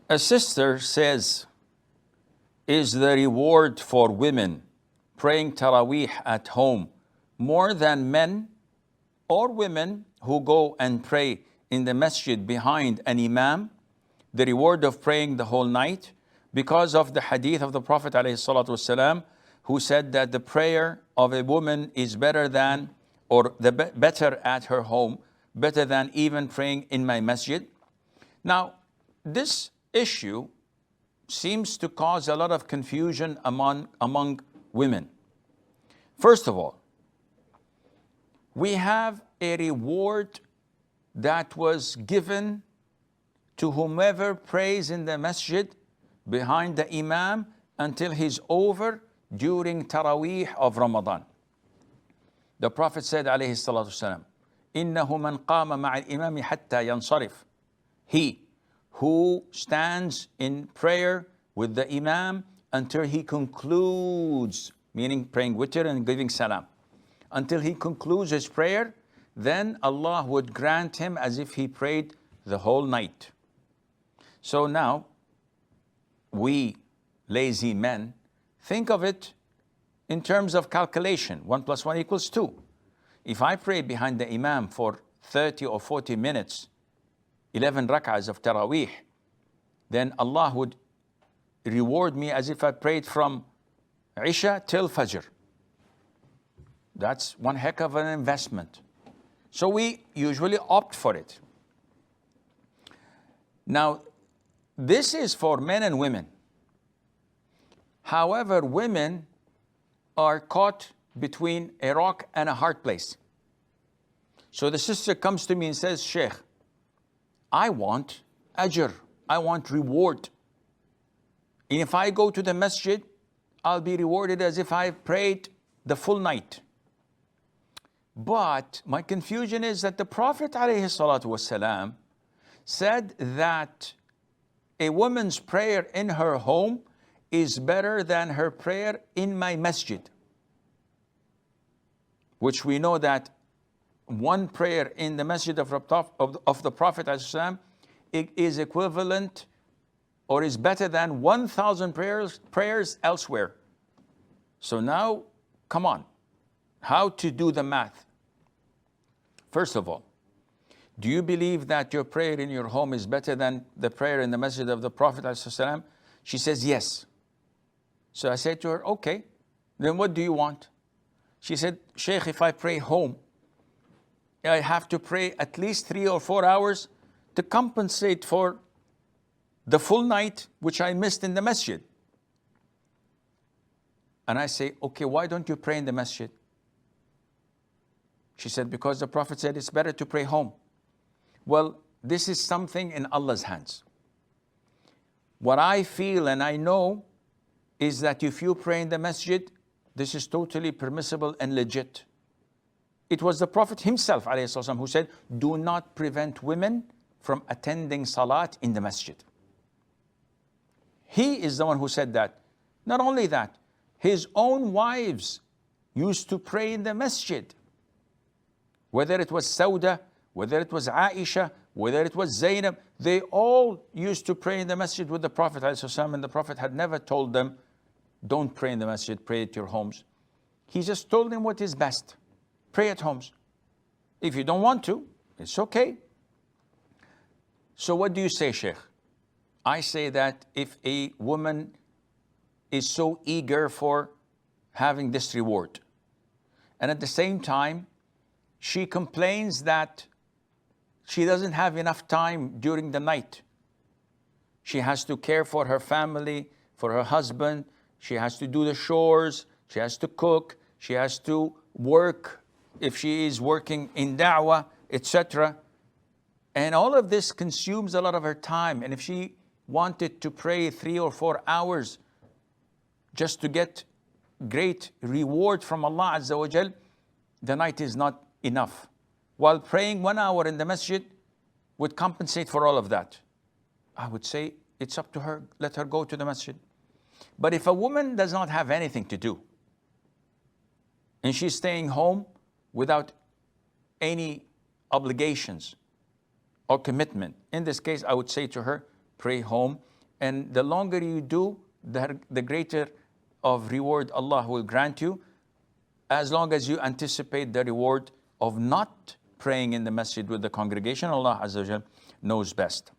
A sister says, is the reward for women praying Taraweeh at home more than men or women who go and pray in the masjid behind an imam, the reward of praying the whole night? Because of the hadith of the Prophet ﷺ, who said that the prayer of a woman is better than, or better at her home, better than even praying in my masjid. Now, this issue seems to cause a lot of confusion among women. First of all, we have a reward that was given to whomever prays in the masjid behind the imam until he's over during Taraweeh of Ramadan. The Prophet said, alayhi salatu wasalam, إِنَّهُ مَنْ قَامَ مَعَ الْإِمَامِ حَتَّى يَنْصَرِفْ. He who stands in prayer with the imam until he concludes, meaning praying witr and giving salam, until he concludes his prayer, then Allah would grant him as if he prayed the whole night. So now, we lazy men think of it in terms of calculation. 1 + 1 = 2. If I pray behind the imam for 30 or 40 minutes, 11 rak'ahs of Taraweeh, then Allah would reward me as if I prayed from Isha till Fajr. That's one heck of an investment. So we usually opt for it. Now, this is for men and women. However, women are caught between a rock and a hard place. So the sister comes to me and says, Sheikh, I want ajr, I want reward. And if I go to the masjid, I'll be rewarded as if I prayed the full night. But my confusion is that the Prophet ﷺ said that a woman's prayer in her home is better than her prayer in my masjid. Which we know that one prayer in the masjid of the Prophet ﷺ is equivalent or is better than 1,000 prayers elsewhere. So now, come on, how to do the math? First of all, do you believe that your prayer in your home is better than the prayer in the masjid of the Prophet ﷺ? She says, yes. So I said to her, okay, then what do you want? She said, Sheikh, if I pray home, I have to pray at least 3 or 4 hours to compensate for the full night which I missed in the masjid. And I say, okay, why don't you pray in the masjid? She said, because the Prophet said it's better to pray home. Well, this is something in Allah's hands. What I feel and I know is that if you pray in the masjid, this is totally permissible and legit. It was the Prophet himself ﷺ, who said, do not prevent women from attending salat in the masjid. He is the one who said that. Not only that, his own wives used to pray in the masjid. Whether it was Sauda, whether it was Aisha, whether it was Zainab, they all used to pray in the masjid with the Prophet ﷺ, and the Prophet had never told them, don't pray in the masjid, pray at your homes. He just told them what is best. Pray at homes. If you don't want to, it's okay. So what do you say, Sheikh? I say that if a woman is so eager for having this reward, and at the same time, she complains that she doesn't have enough time during the night. She has to care for her family, for her husband. She has to do the chores. She has to cook. She has to work if she is working in da'wah, etc. And all of this consumes a lot of her time. And if she wanted to pray 3 or 4 hours just to get great reward from Allah Azza wa Jal, the night is not enough. While praying 1 hour in the masjid would compensate for all of that. I would say it's up to her, let her go to the masjid. But if a woman does not have anything to do, and she's staying home without any obligations or commitment, in this case I would say to her, pray home, And the longer you do, the greater of reward Allah will grant you, as long as you anticipate the reward of not praying in the masjid with the congregation. Allah Azza wa Jal knows best.